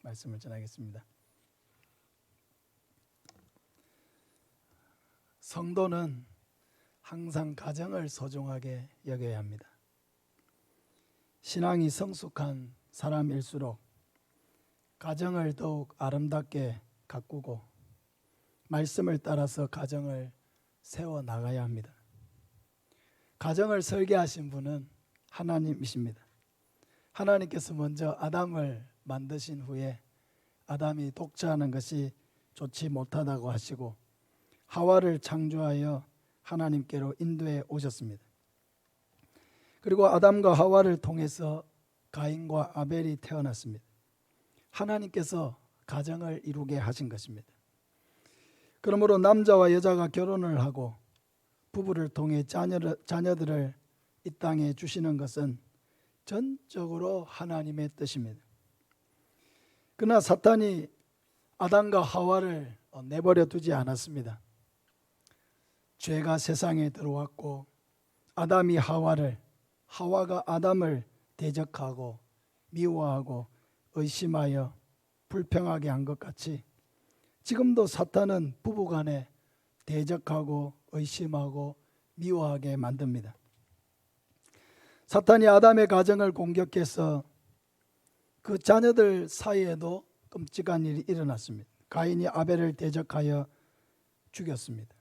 말씀을 전하겠습니다. 성도는 항상 가정을 소중하게 여겨야 합니다. 신앙이 성숙한 사람일수록 가정을 더욱 아름답게 가꾸고 말씀을 따라서 가정을 세워나가야 합니다. 가정을 설계하신 분은 하나님이십니다. 하나님께서 먼저 아담을 만드신 후에 아담이 독자하는 것이 좋지 못하다고 하시고 하와를 창조하여 하나님께로 인도해 오셨습니다. 그리고 아담과 하와를 통해서 가인과 아벨이 태어났습니다. 하나님께서 가정을 이루게 하신 것입니다. 그러므로 남자와 여자가 결혼을 하고 부부를 통해 자녀들을 이 땅에 주시는 것은 전적으로 하나님의 뜻입니다. 그러나 사탄이 아담과 하와를 내버려 두지 않았습니다. 죄가 세상에 들어왔고 아담이 하와를, 하와가 아담을 대적하고 미워하고 의심하여 불평하게 한 것 같이 지금도 사탄은 부부간에 대적하고 의심하고 미워하게 만듭니다. 사탄이 아담의 가정을 공격해서 그 자녀들 사이에도 끔찍한 일이 일어났습니다. 가인이 아벨을 대적하여 죽였습니다.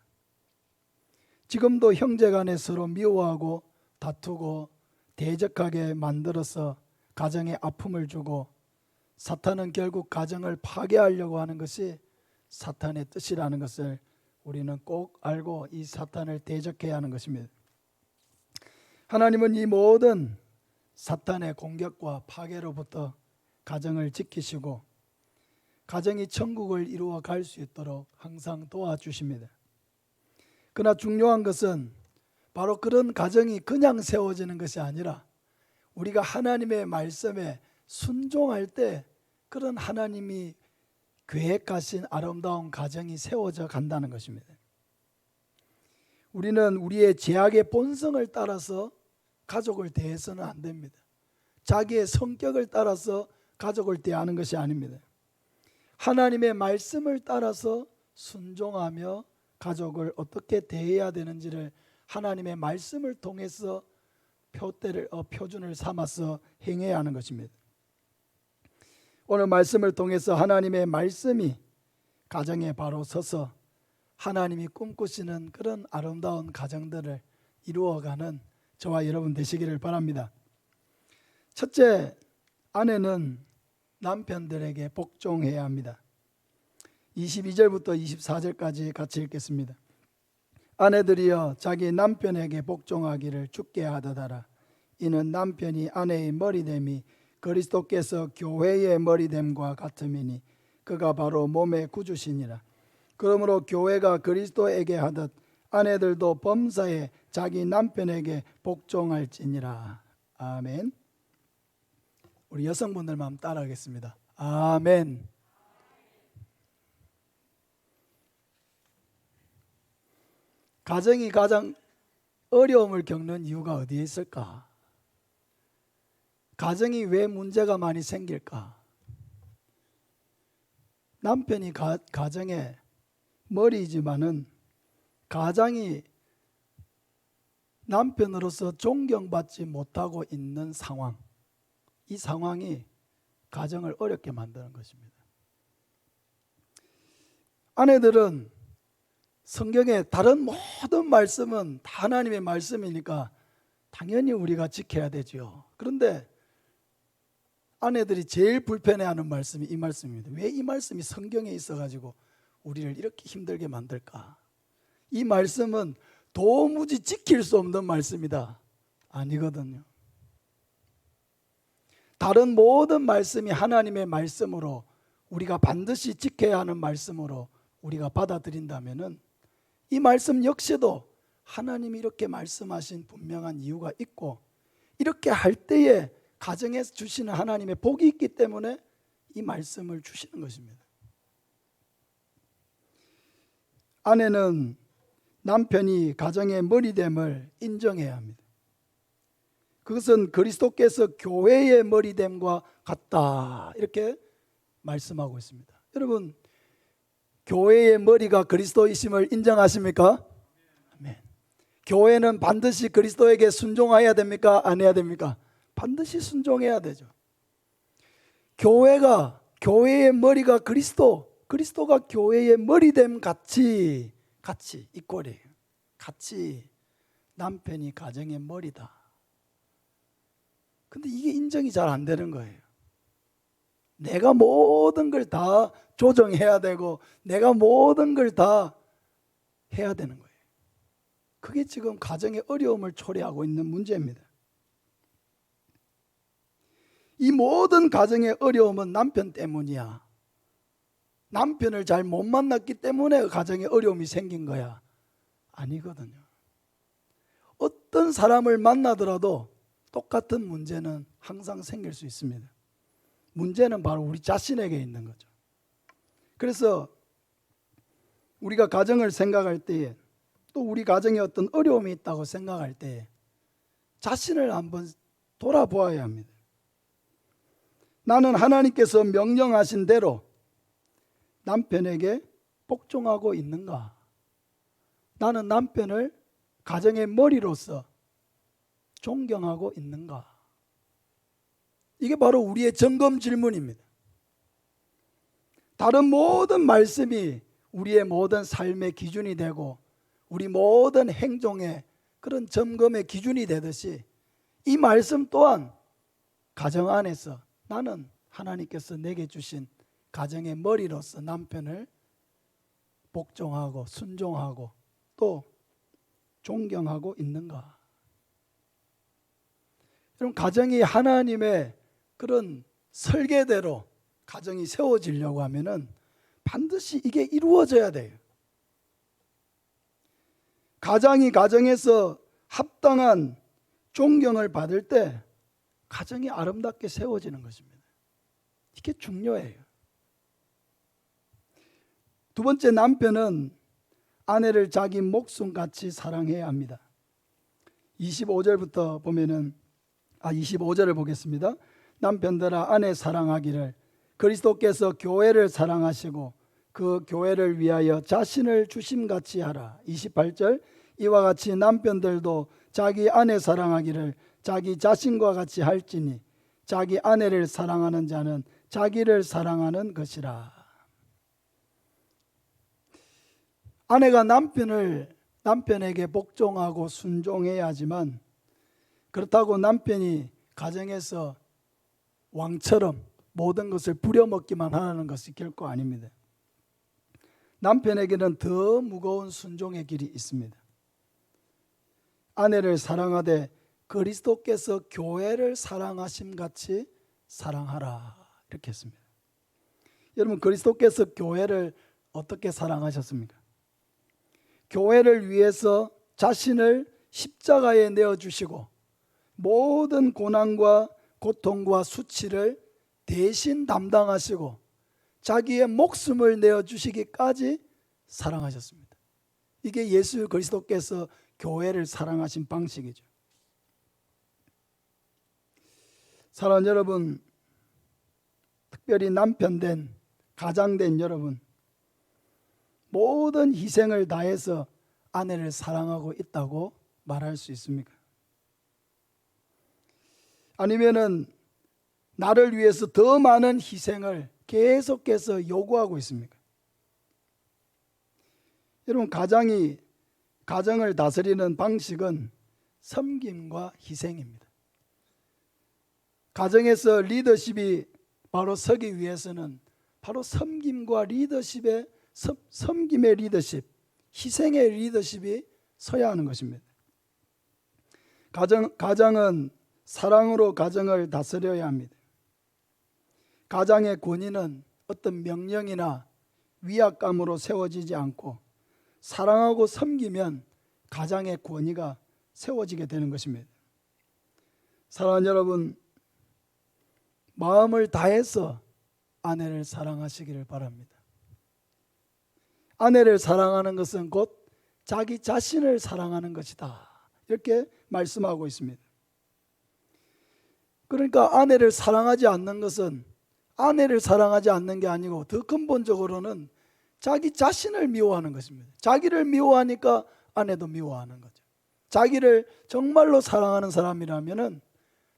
지금도 형제간에 서로 미워하고 다투고 대적하게 만들어서 가정에 아픔을 주고 사탄은 결국 가정을 파괴하려고 하는 것이 사탄의 뜻이라는 것을 우리는 꼭 알고 이 사탄을 대적해야 하는 것입니다. 하나님은 이 모든 사탄의 공격과 파괴로부터 가정을 지키시고 가정이 천국을 이루어 갈 수 있도록 항상 도와주십니다. 그러나 중요한 것은 바로 그런 가정이 그냥 세워지는 것이 아니라 우리가 하나님의 말씀에 순종할 때 그런 하나님이 계획하신 아름다운 가정이 세워져 간다는 것입니다. 우리는 우리의 죄악의 본성을 따라서 가족을 대해서는 안 됩니다. 자기의 성격을 따라서 가족을 대하는 것이 아닙니다. 하나님의 말씀을 따라서 순종하며 가족을 어떻게 대해야 되는지를 하나님의 말씀을 통해서 표준을 삼아서 행해야 하는 것입니다. 오늘 말씀을 통해서 하나님의 말씀이 가정에 바로 서서 하나님이 꿈꾸시는 그런 아름다운 가정들을 이루어가는 저와 여러분 되시기를 바랍니다. 첫째, 아내는 남편들에게 복종해야 합니다. 22절부터 24절까지 같이 읽겠습니다. 아내들이여 자기 남편에게 복종하기를 주께 하듯하라. 이는 남편이 아내의 머리됨이 그리스도께서 교회의 머리됨과 같음이니 그가 바로 몸의 구주시니라. 그러므로 교회가 그리스도에게 하듯 아내들도 범사에 자기 남편에게 복종할지니라. 아멘. 우리 여성분들만 따라하겠습니다. 아멘. 가정이 가장 어려움을 겪는 이유가 어디에 있을까? 가정이 왜 문제가 많이 생길까? 남편이 가정의 머리이지만은 가장이 남편으로서 존경받지 못하고 있는 상황, 이 상황이 가정을 어렵게 만드는 것입니다. 아내들은 성경의 다른 모든 말씀은 다 하나님의 말씀이니까 당연히 우리가 지켜야 되죠. 그런데 아내들이 제일 불편해하는 말씀이 이 말씀입니다. 왜 이 말씀이 성경에 있어가지고 우리를 이렇게 힘들게 만들까? 이 말씀은 도무지 지킬 수 없는 말씀이다. 아니거든요. 다른 모든 말씀이 하나님의 말씀으로 우리가 반드시 지켜야 하는 말씀으로 우리가 받아들인다면은 이 말씀 역시도 하나님이 이렇게 말씀하신 분명한 이유가 있고 이렇게 할 때에 가정에 주시는 하나님의 복이 있기 때문에 이 말씀을 주시는 것입니다. 아내는 남편이 가정의 머리됨을 인정해야 합니다. 그것은 그리스도께서 교회의 머리됨과 같다 이렇게 말씀하고 있습니다. 여러분, 교회의 머리가 그리스도이심을 인정하십니까? 아멘. 교회는 반드시 그리스도에게 순종해야 됩니까? 안 해야 됩니까? 반드시 순종해야 되죠. 교회의 머리가 그리스도가 교회의 머리됨 같이 이꼴이에요. 같이 남편이 가정의 머리다. 근데 이게 인정이 잘 안 되는 거예요. 내가 모든 걸 다 조정해야 되고 내가 모든 걸 다 해야 되는 거예요. 그게 지금 가정의 어려움을 초래하고 있는 문제입니다. 이 모든 가정의 어려움은 남편 때문이야. 남편을 잘 못 만났기 때문에 가정에 어려움이 생긴 거야. 아니거든요. 어떤 사람을 만나더라도 똑같은 문제는 항상 생길 수 있습니다. 문제는 바로 우리 자신에게 있는 거죠. 그래서 우리가 가정을 생각할 때에, 또 우리 가정에 어떤 어려움이 있다고 생각할 때에 자신을 한번 돌아보아야 합니다. 나는 하나님께서 명령하신 대로 남편에게 복종하고 있는가? 나는 남편을 가정의 머리로서 존경하고 있는가? 이게 바로 우리의 점검 질문입니다. 다른 모든 말씀이 우리의 모든 삶의 기준이 되고 우리 모든 행동의 그런 점검의 기준이 되듯이 이 말씀 또한 가정 안에서 나는 하나님께서 내게 주신 가정의 머리로서 남편을 복종하고 순종하고 또 존경하고 있는가? 여러분, 가정이 하나님의 그런 설계대로 가정이 세워지려고 하면은 반드시 이게 이루어져야 돼요. 가장이 가정에서 합당한 존경을 받을 때 가정이 아름답게 세워지는 것입니다. 이게 중요해요. 두 번째, 남편은 아내를 자기 목숨같이 사랑해야 합니다. 25절부터 보면은 25절을 보겠습니다. 남편들아 아내 사랑하기를 그리스도께서 교회를 사랑하시고 그 교회를 위하여 자신을 주심같이 하라. 28절 이와 같이 남편들도 자기 아내 사랑하기를 자기 자신과 같이 할지니 자기 아내를 사랑하는 자는 자기를 사랑하는 것이라. 아내가 남편에게 복종하고 순종해야 하지만 그렇다고 남편이 가정에서 왕처럼 모든 것을 부려먹기만 하는 것이 결코 아닙니다. 남편에게는 더 무거운 순종의 길이 있습니다. 아내를 사랑하되 그리스도께서 교회를 사랑하심같이 사랑하라 이렇게 했습니다. 여러분, 그리스도께서 교회를 어떻게 사랑하셨습니까? 교회를 위해서 자신을 십자가에 내어주시고 모든 고난과 고통과 수치를 대신 담당하시고 자기의 목숨을 내어주시기까지 사랑하셨습니다. 이게 예수 그리스도께서 교회를 사랑하신 방식이죠. 사랑하는 여러분, 특별히 남편된 가장된 여러분, 모든 희생을 다해서 아내를 사랑하고 있다고 말할 수 있습니까? 아니면은 나를 위해서 더 많은 희생을 계속해서 요구하고 있습니까? 여러분, 가정을 다스리는 방식은 섬김과 희생입니다. 가정에서 리더십이 바로 서기 위해서는 바로 섬김과 리더십의 섬김의 리더십, 희생의 리더십이 서야 하는 것입니다. 가정은 사랑으로 가정을 다스려야 합니다. 가장의 권위는 어떤 명령이나 위압감으로 세워지지 않고 사랑하고 섬기면 가장의 권위가 세워지게 되는 것입니다. 사랑하는 여러분, 마음을 다해서 아내를 사랑하시기를 바랍니다. 아내를 사랑하는 것은 곧 자기 자신을 사랑하는 것이다. 이렇게 말씀하고 있습니다. 그러니까 아내를 사랑하지 않는 것은 아내를 사랑하지 않는 게 아니고 더 근본적으로는 자기 자신을 미워하는 것입니다. 자기를 미워하니까 아내도 미워하는 거죠. 자기를 정말로 사랑하는 사람이라면은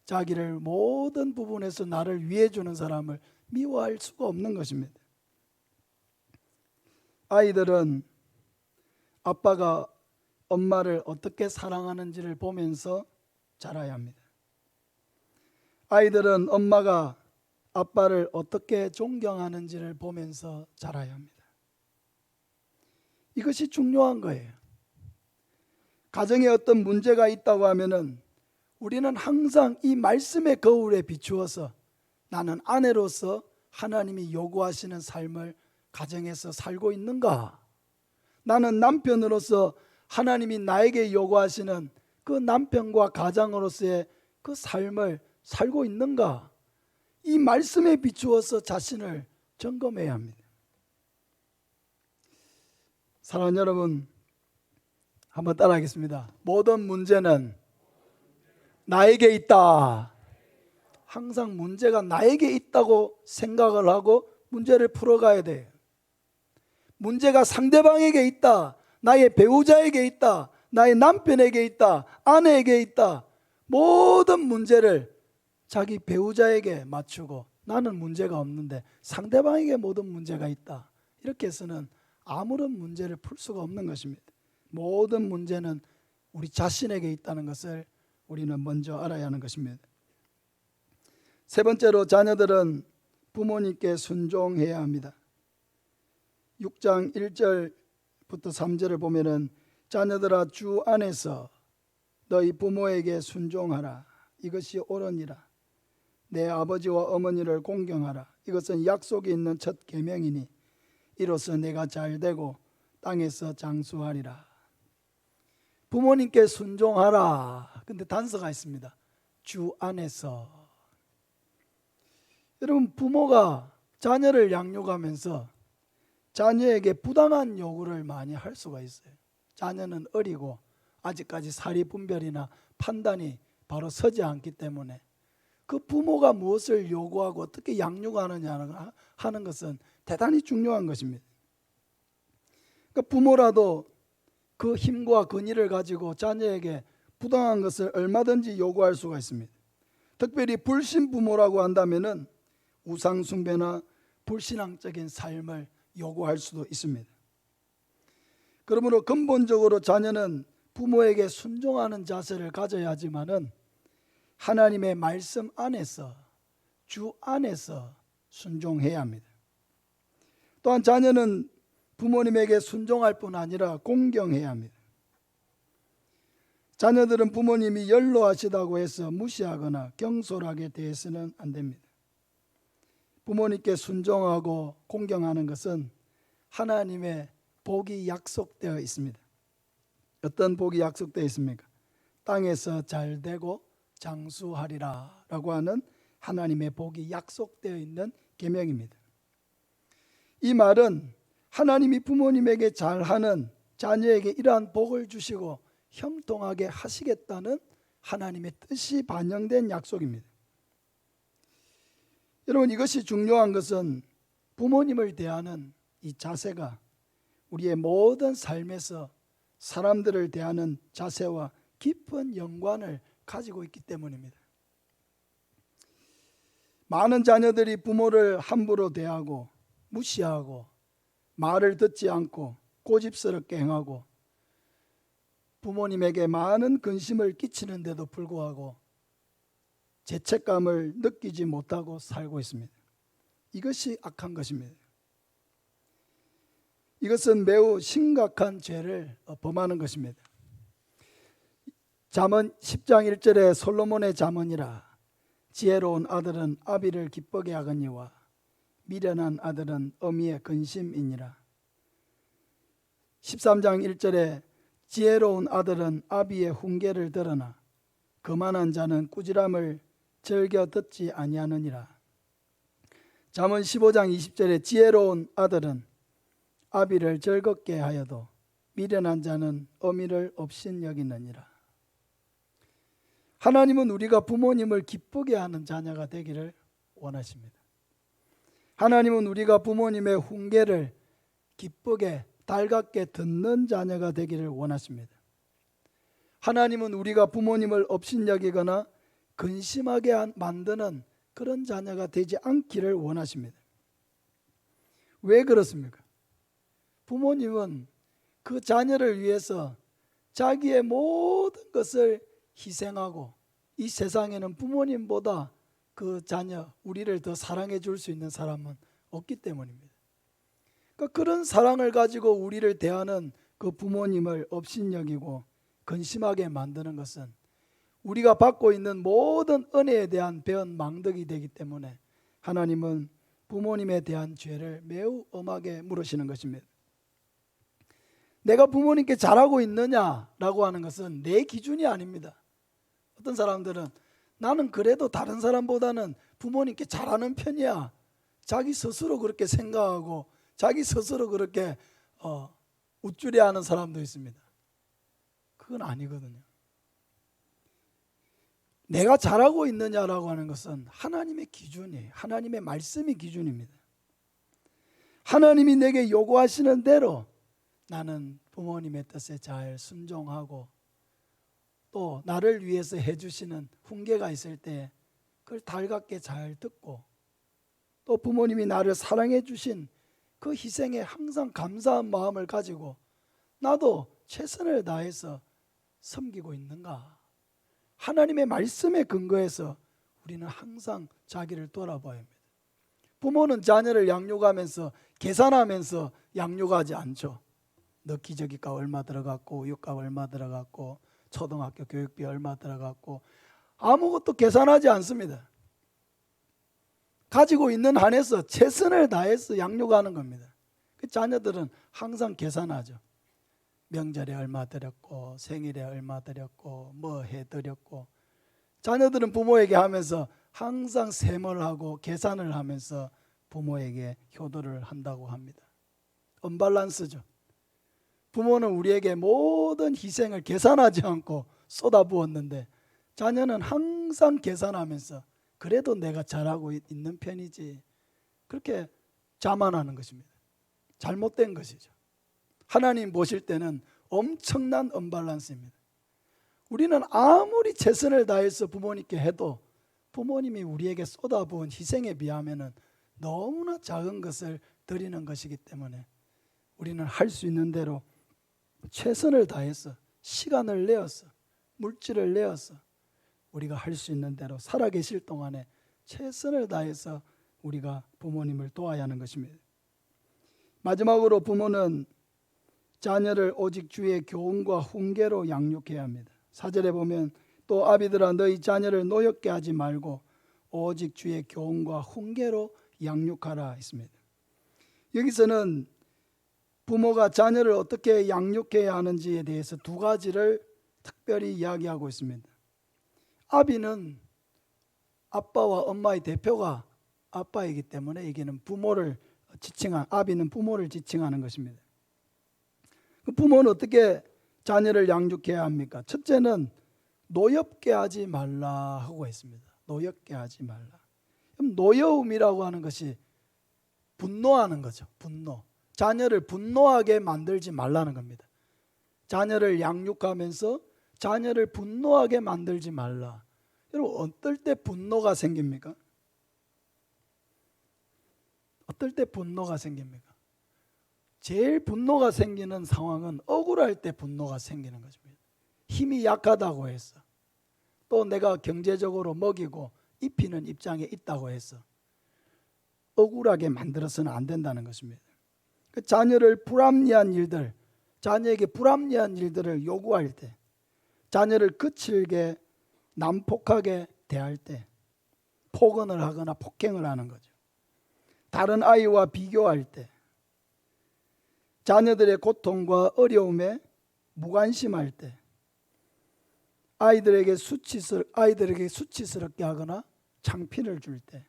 자기를 모든 부분에서 나를 위해 주는 사람을 미워할 수가 없는 것입니다. 아이들은 아빠가 엄마를 어떻게 사랑하는지를 보면서 자라야 합니다. 아이들은 엄마가 아빠를 어떻게 존경하는지를 보면서 자라야 합니다. 이것이 중요한 거예요. 가정에 어떤 문제가 있다고 하면은 우리는 항상 이 말씀의 거울에 비추어서 나는 아내로서 하나님이 요구하시는 삶을 가정에서 살고 있는가? 나는 남편으로서 하나님이 나에게 요구하시는 그 남편과 가장으로서의 그 삶을 살고 있는가? 이 말씀에 비추어서 자신을 점검해야 합니다. 사랑하는 여러분, 한번 따라하겠습니다. 모든 문제는 나에게 있다. 항상 문제가 나에게 있다고 생각을 하고 문제를 풀어가야 돼요. 문제가 상대방에게 있다. 나의 배우자에게 있다. 나의 남편에게 있다. 아내에게 있다. 모든 문제를 자기 배우자에게 맞추고 나는 문제가 없는데 상대방에게 모든 문제가 있다. 이렇게 해서는 아무런 문제를 풀 수가 없는 것입니다. 모든 문제는 우리 자신에게 있다는 것을 우리는 먼저 알아야 하는 것입니다. 세 번째로, 자녀들은 부모님께 순종해야 합니다. 6장 1절부터 3절을 보면은 자녀들아 주 안에서 너희 부모에게 순종하라. 이것이 옳으니라. 내 아버지와 어머니를 공경하라. 이것은 약속이 있는 첫 계명이니 이로써 내가 잘되고 땅에서 장수하리라. 부모님께 순종하라. 근데 단서가 있습니다. 주 안에서. 여러분, 부모가 자녀를 양육하면서 자녀에게 부당한 요구를 많이 할 수가 있어요. 자녀는 어리고 아직까지 사리 분별이나 판단이 바로 서지 않기 때문에 그 부모가 무엇을 요구하고 어떻게 양육하느냐 하는 것은 대단히 중요한 것입니다. 그러니까 부모라도 그 힘과 권위를 가지고 자녀에게 부당한 것을 얼마든지 요구할 수가 있습니다. 특별히 불신 부모라고 한다면은 우상 숭배나 불신앙적인 삶을 요구할 수도 있습니다. 그러므로 근본적으로 자녀는 부모에게 순종하는 자세를 가져야 하지만은 하나님의 말씀 안에서, 주 안에서 순종해야 합니다. 또한 자녀는 부모님에게 순종할 뿐 아니라 공경해야 합니다. 자녀들은 부모님이 연로하시다고 해서 무시하거나 경솔하게 대해서는 안 됩니다. 부모님께 순종하고 공경하는 것은 하나님의 복이 약속되어 있습니다. 어떤 복이 약속되어 있습니까? 땅에서 잘되고 장수하리라 라고 하는 하나님의 복이 약속되어 있는 계명입니다. 이 말은 하나님이 부모님에게 잘하는 자녀에게 이러한 복을 주시고 형통하게 하시겠다는 하나님의 뜻이 반영된 약속입니다. 여러분, 이것이 중요한 것은 부모님을 대하는 이 자세가 우리의 모든 삶에서 사람들을 대하는 자세와 깊은 연관을 가지고 있기 때문입니다. 많은 자녀들이 부모를 함부로 대하고 무시하고 말을 듣지 않고 고집스럽게 행하고 부모님에게 많은 근심을 끼치는데도 불구하고 죄책감을 느끼지 못하고 살고 있습니다. 이것이 악한 것입니다. 이것은 매우 심각한 죄를 범하는 것입니다. 잠언 10장 1절에 솔로몬의 잠언이라 지혜로운 아들은 아비를 기쁘게 하거니와 미련한 아들은 어미의 근심이니라. 13장 1절에 지혜로운 아들은 아비의 훈계를 들으나 거만한 자는 꾸지람을 즐겨 듣지 아니하느니라. 잠언 15장 20절에 지혜로운 아들은 아비를 즐겁게 하여도 미련한 자는 어미를 업신여기느니라. 하나님은 우리가 부모님을 기쁘게 하는 자녀가 되기를 원하십니다. 하나님은 우리가 부모님의 훈계를 기쁘게 달갑게 듣는 자녀가 되기를 원하십니다. 하나님은 우리가 부모님을 업신여기거나 근심하게 만드는 그런 자녀가 되지 않기를 원하십니다. 왜 그렇습니까? 부모님은 그 자녀를 위해서 자기의 모든 것을 희생하고, 이 세상에는 부모님보다 그 자녀, 우리를 더 사랑해 줄 수 있는 사람은 없기 때문입니다. 그러니까 그런 사랑을 가지고 우리를 대하는 그 부모님을 업신여기고 근심하게 만드는 것은 우리가 받고 있는 모든 은혜에 대한 배은 망덕이 되기 때문에 하나님은 부모님에 대한 죄를 매우 엄하게 물으시는 것입니다. 내가 부모님께 잘하고 있느냐라고 하는 것은 내 기준이 아닙니다. 어떤 사람들은 나는 그래도 다른 사람보다는 부모님께 잘하는 편이야, 자기 스스로 그렇게 생각하고 자기 스스로 그렇게 우쭐해하는 사람도 있습니다. 그건 아니거든요. 내가 잘하고 있느냐라고 하는 것은 하나님의 기준이에요. 하나님의 말씀이 기준입니다. 하나님이 내게 요구하시는 대로 나는 부모님의 뜻에 잘 순종하고, 또 나를 위해서 해주시는 훈계가 있을 때 그걸 달갑게 잘 듣고, 또 부모님이 나를 사랑해 주신 그 희생에 항상 감사한 마음을 가지고 나도 최선을 다해서 섬기고 있는가, 하나님의 말씀에 근거해서 우리는 항상 자기를 돌아봐야 합니다. 부모는 자녀를 양육하면서 계산하면서 양육하지 않죠. 너 기저귀값 얼마 들어갔고, 우유값 얼마 들어갔고, 초등학교 교육비 얼마 들어갔고, 아무것도 계산하지 않습니다. 가지고 있는 한에서 최선을 다해서 양육하는 겁니다. 그 자녀들은 항상 계산하죠. 명절에 얼마 드렸고, 생일에 얼마 드렸고, 뭐 해드렸고. 자녀들은 부모에게 하면서 항상 셈을 하고 계산을 하면서 부모에게 효도를 한다고 합니다. 언밸런스죠. 부모는 우리에게 모든 희생을 계산하지 않고 쏟아부었는데, 자녀는 항상 계산하면서 그래도 내가 잘하고 있는 편이지, 그렇게 자만하는 것입니다. 잘못된 것이죠. 하나님 보실 때는 엄청난 언밸런스입니다. 우리는 아무리 최선을 다해서 부모님께 해도 부모님이 우리에게 쏟아부은 희생에 비하면 너무나 작은 것을 드리는 것이기 때문에 우리는 할 수 있는 대로 최선을 다해서 시간을 내어서 물질을 내어서 우리가 할 수 있는 대로 살아계실 동안에 최선을 다해서 우리가 부모님을 도와야 하는 것입니다. 마지막으로 부모는 자녀를 오직 주의 교훈과 훈계로 양육해야 합니다. 4절에 보면 또 아비들아 너희 자녀를 노엽게 하지 말고 오직 주의 교훈과 훈계로 양육하라 했습니다. 여기서는 부모가 자녀를 어떻게 양육해야 하는지에 대해서 두 가지를 특별히 이야기하고 있습니다. 아비는 아빠와 엄마의 대표가 아빠이기 때문에 여기는 아비는 부모를 지칭하는 것입니다. 부모는 어떻게 자녀를 양육해야 합니까? 첫째는 노엽게 하지 말라 하고 했습니다. 노엽게 하지 말라. 그럼 노여움이라고 하는 것이 분노하는 거죠. 분노. 자녀를 분노하게 만들지 말라는 겁니다. 자녀를 양육하면서 자녀를 분노하게 만들지 말라. 여러분, 어떨 때 분노가 생깁니까? 어떨 때 분노가 생깁니까? 제일 분노가 생기는 상황은 억울할 때 분노가 생기는 것입니다. 힘이 약하다고 해서, 또 내가 경제적으로 먹이고 입히는 입장에 있다고 해서 억울하게 만들어서는 안 된다는 것입니다. 그 자녀에게 불합리한 일들을 요구할 때, 자녀를 거칠게 난폭하게 대할 때 폭언을 하거나 폭행을 하는 거죠. 다른 아이와 비교할 때, 자녀들의 고통과 어려움에 무관심할 때, 아이들에게 수치스럽게 하거나 창피를 줄 때,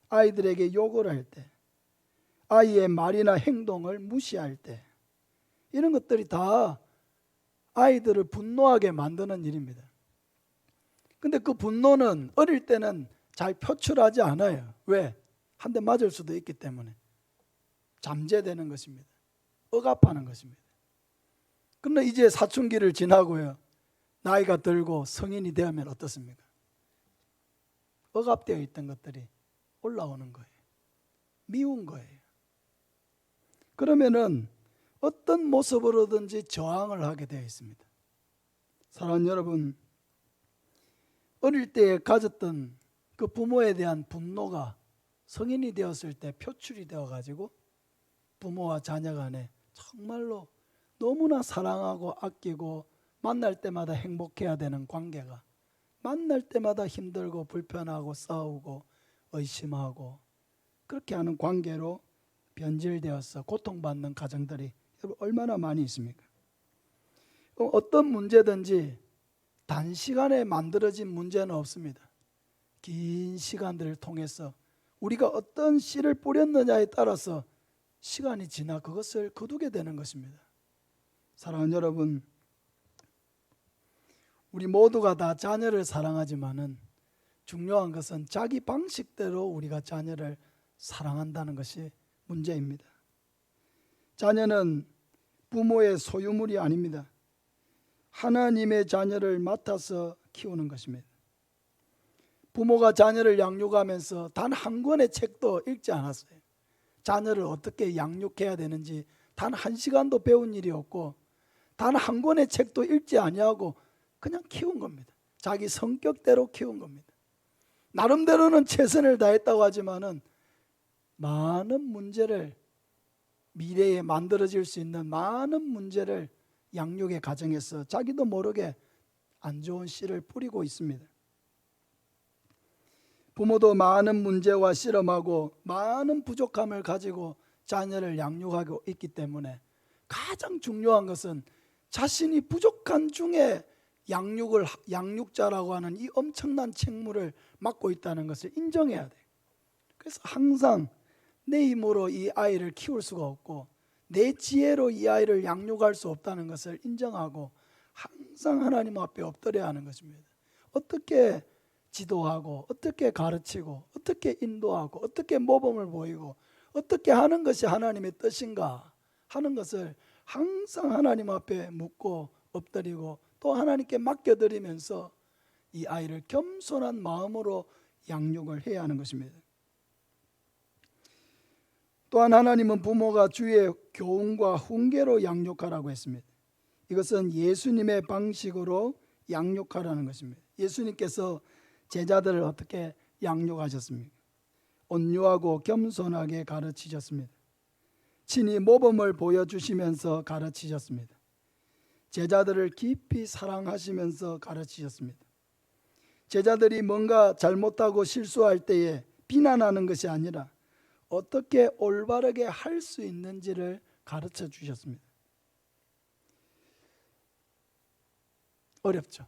아이들에게 욕을 할 때, 아이의 말이나 행동을 무시할 때, 이런 것들이 다 아이들을 분노하게 만드는 일입니다. 근데 그 분노는 어릴 때는 잘 표출하지 않아요. 왜? 한 대 맞을 수도 있기 때문에 잠재되는 것입니다. 억압하는 것입니다. 그런데 이제 사춘기를 지나고요, 나이가 들고 성인이 되면 어떻습니까? 억압되어 있던 것들이 올라오는 거예요. 미운 거예요. 그러면은 어떤 모습으로든지 저항을 하게 되어 있습니다. 사랑하는 여러분, 어릴 때 가졌던 그 부모에 대한 분노가 성인이 되었을 때 표출이 되어가지고 부모와 자녀 간에 정말로 너무나 사랑하고 아끼고 만날 때마다 행복해야 되는 관계가 만날 때마다 힘들고 불편하고 싸우고 의심하고 그렇게 하는 관계로 변질되어서 고통받는 가정들이 여러분 얼마나 많이 있습니까? 어떤 문제든지 단시간에 만들어진 문제는 없습니다. 긴 시간들을 통해서 우리가 어떤 씨를 뿌렸느냐에 따라서 시간이 지나 그것을 거두게 되는 것입니다. 사랑하는 여러분, 우리 모두가 다 자녀를 사랑하지만은 중요한 것은 자기 방식대로 우리가 자녀를 사랑한다는 것이 문제입니다. 자녀는 부모의 소유물이 아닙니다. 하나님의 자녀를 맡아서 키우는 것입니다. 부모가 자녀를 양육하면서 단 한 권의 책도 읽지 않았어요. 자녀를 어떻게 양육해야 되는지 단 한 시간도 배운 일이 없고 단 한 권의 책도 읽지 아니하고 그냥 키운 겁니다. 자기 성격대로 키운 겁니다. 나름대로는 최선을 다했다고 하지만은 많은 문제를, 미래에 만들어질 수 있는 많은 문제를 양육의 과정에서 자기도 모르게 안 좋은 씨를 뿌리고 있습니다. 부모도 많은 문제와 씨름하고 많은 부족함을 가지고 자녀를 양육하고 있기 때문에 가장 중요한 것은 자신이 부족한 중에 양육자라고 하는 이 엄청난 책무를 맡고 있다는 것을 인정해야 돼요. 그래서 항상 내 힘으로 이 아이를 키울 수가 없고 내 지혜로 이 아이를 양육할 수 없다는 것을 인정하고 항상 하나님 앞에 엎드려야 하는 것입니다. 어떻게 지도하고 어떻게 가르치고 어떻게 인도하고 어떻게 모범을 보이고 어떻게 하는 것이 하나님의 뜻인가 하는 것을 항상 하나님 앞에 묻고 엎드리고 또 하나님께 맡겨드리면서 이 아이를 겸손한 마음으로 양육을 해야 하는 것입니다. 또한 하나님은 부모가 주의 교훈과 훈계로 양육하라고 했습니다. 이것은 예수님의 방식으로 양육하라는 것입니다. 예수님께서 제자들을 어떻게 양육하셨습니까? 온유하고 겸손하게 가르치셨습니다. 친히 모범을 보여주시면서 가르치셨습니다. 제자들을 깊이 사랑하시면서 가르치셨습니다. 제자들이 뭔가 잘못하고 실수할 때에 비난하는 것이 아니라 어떻게 올바르게 할 수 있는지를 가르쳐 주셨습니다. 어렵죠.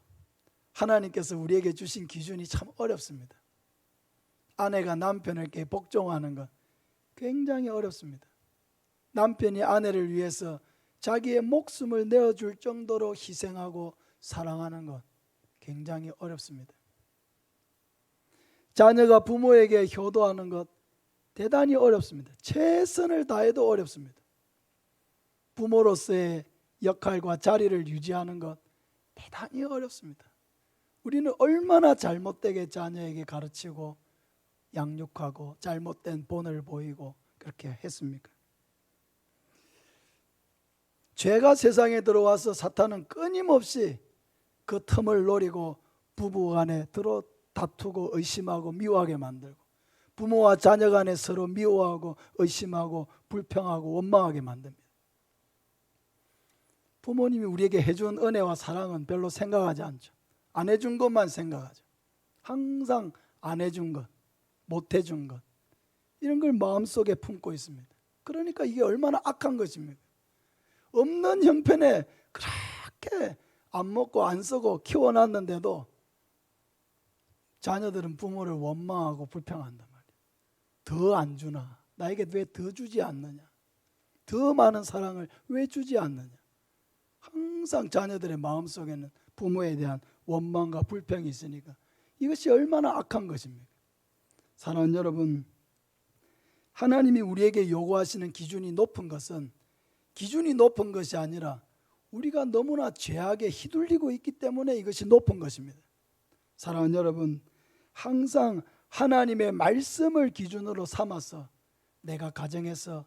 하나님께서 우리에게 주신 기준이 참 어렵습니다. 아내가 남편에게 복종하는 것 굉장히 어렵습니다. 남편이 아내를 위해서 자기의 목숨을 내어줄 정도로 희생하고 사랑하는 것 굉장히 어렵습니다. 자녀가 부모에게 효도하는 것 대단히 어렵습니다. 최선을 다해도 어렵습니다. 부모로서의 역할과 자리를 유지하는 것 대단히 어렵습니다. 우리는 얼마나 잘못되게 자녀에게 가르치고 양육하고 잘못된 본을 보이고 그렇게 했습니까? 죄가 세상에 들어와서 사탄은 끊임없이 그 틈을 노리고 부부간에 다투고 의심하고 미워하게 만들고 부모와 자녀 간에 서로 미워하고 의심하고 불평하고 원망하게 만듭니다. 부모님이 우리에게 해준 은혜와 사랑은 별로 생각하지 않죠. 안 해준 것만 생각하죠. 항상 안 해준 것, 못 해준 것 이런 걸 마음속에 품고 있습니다. 그러니까 이게 얼마나 악한 것입니까? 없는 형편에 그렇게 안 먹고 안 쓰고 키워놨는데도 자녀들은 부모를 원망하고 불평한단 말이에요. 더 안 주나? 나에게 왜 더 주지 않느냐? 더 많은 사랑을 왜 주지 않느냐? 항상 자녀들의 마음속에는 부모에 대한 원망과 불평이 있으니까 이것이 얼마나 악한 것입니까? 사랑하는 여러분, 하나님이 우리에게 요구하시는 기준이 높은 것은 기준이 높은 것이 아니라 우리가 너무나 죄악에 휘둘리고 있기 때문에 이것이 높은 것입니다. 사랑하는 여러분, 항상 하나님의 말씀을 기준으로 삼아서 내가 가정에서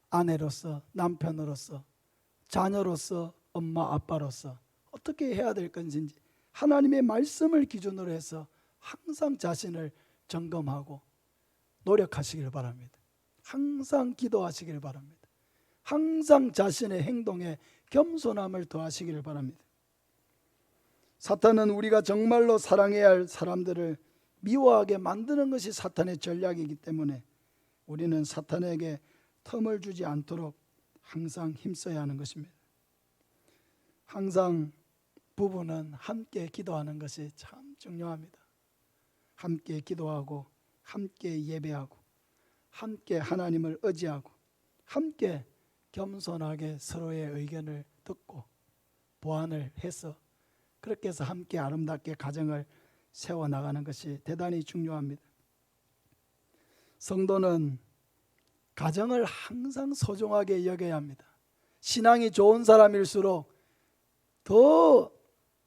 아내로서, 남편으로서, 자녀로서, 엄마 아빠로서 어떻게 해야 될 건지 하나님의 말씀을 기준으로 해서 항상 자신을 점검하고 노력하시길 바랍니다. 항상 기도하시길 바랍니다. 항상 자신의 행동에 겸손함을 더하시기를 바랍니다. 사탄은 우리가 정말로 사랑해야 할 사람들을 미워하게 만드는 것이 사탄의 전략이기 때문에 우리는 사탄에게 틈을 주지 않도록 항상 힘써야 하는 것입니다. 항상 부부는 함께 기도하는 것이 참 중요합니다. 함께 기도하고 함께 예배하고 함께 하나님을 의지하고 함께 겸손하게 서로의 의견을 듣고 보완을 해서 그렇게 해서 함께 아름답게 가정을 세워나가는 것이 대단히 중요합니다. 성도는 가정을 항상 소중하게 여겨야 합니다. 신앙이 좋은 사람일수록 더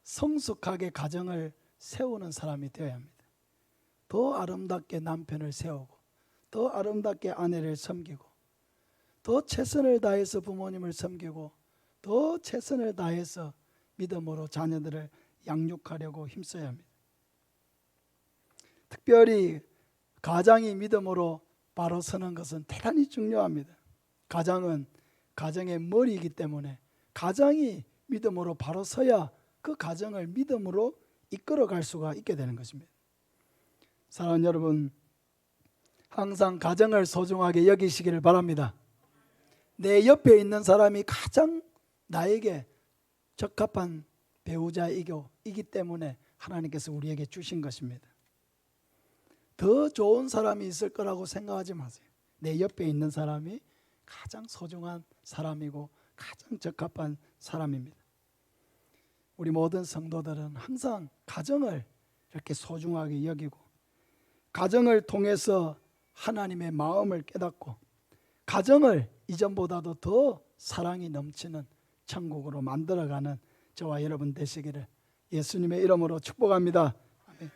성숙하게 가정을 세우는 사람이 되어야 합니다. 더 아름답게 남편을 세우고 더 아름답게 아내를 섬기고 더 최선을 다해서 부모님을 섬기고 더 최선을 다해서 믿음으로 자녀들을 양육하려고 힘써야 합니다. 특별히 가장이 믿음으로 바로 서는 것은 대단히 중요합니다. 가장은 가정의 머리이기 때문에 가장이 믿음으로 바로 서야 그 가정을 믿음으로 이끌어갈 수가 있게 되는 것입니다. 사랑하는 여러분, 항상 가정을 소중하게 여기시기를 바랍니다. 내 옆에 있는 사람이 가장 나에게 적합한 배우자이기 때문에 하나님께서 우리에게 주신 것입니다. 더 좋은 사람이 있을 거라고 생각하지 마세요. 내 옆에 있는 사람이 가장 소중한 사람이고 가장 적합한 사람입니다. 우리 모든 성도들은 항상 가정을 이렇게 소중하게 여기고 가정을 통해서 하나님의 마음을 깨닫고 가정을 이전보다도 더 사랑이 넘치는 천국으로 만들어가는 저와 여러분 되시기를 예수님의 이름으로 축복합니다. 아멘.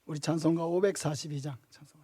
우리 찬송가 542장 찬송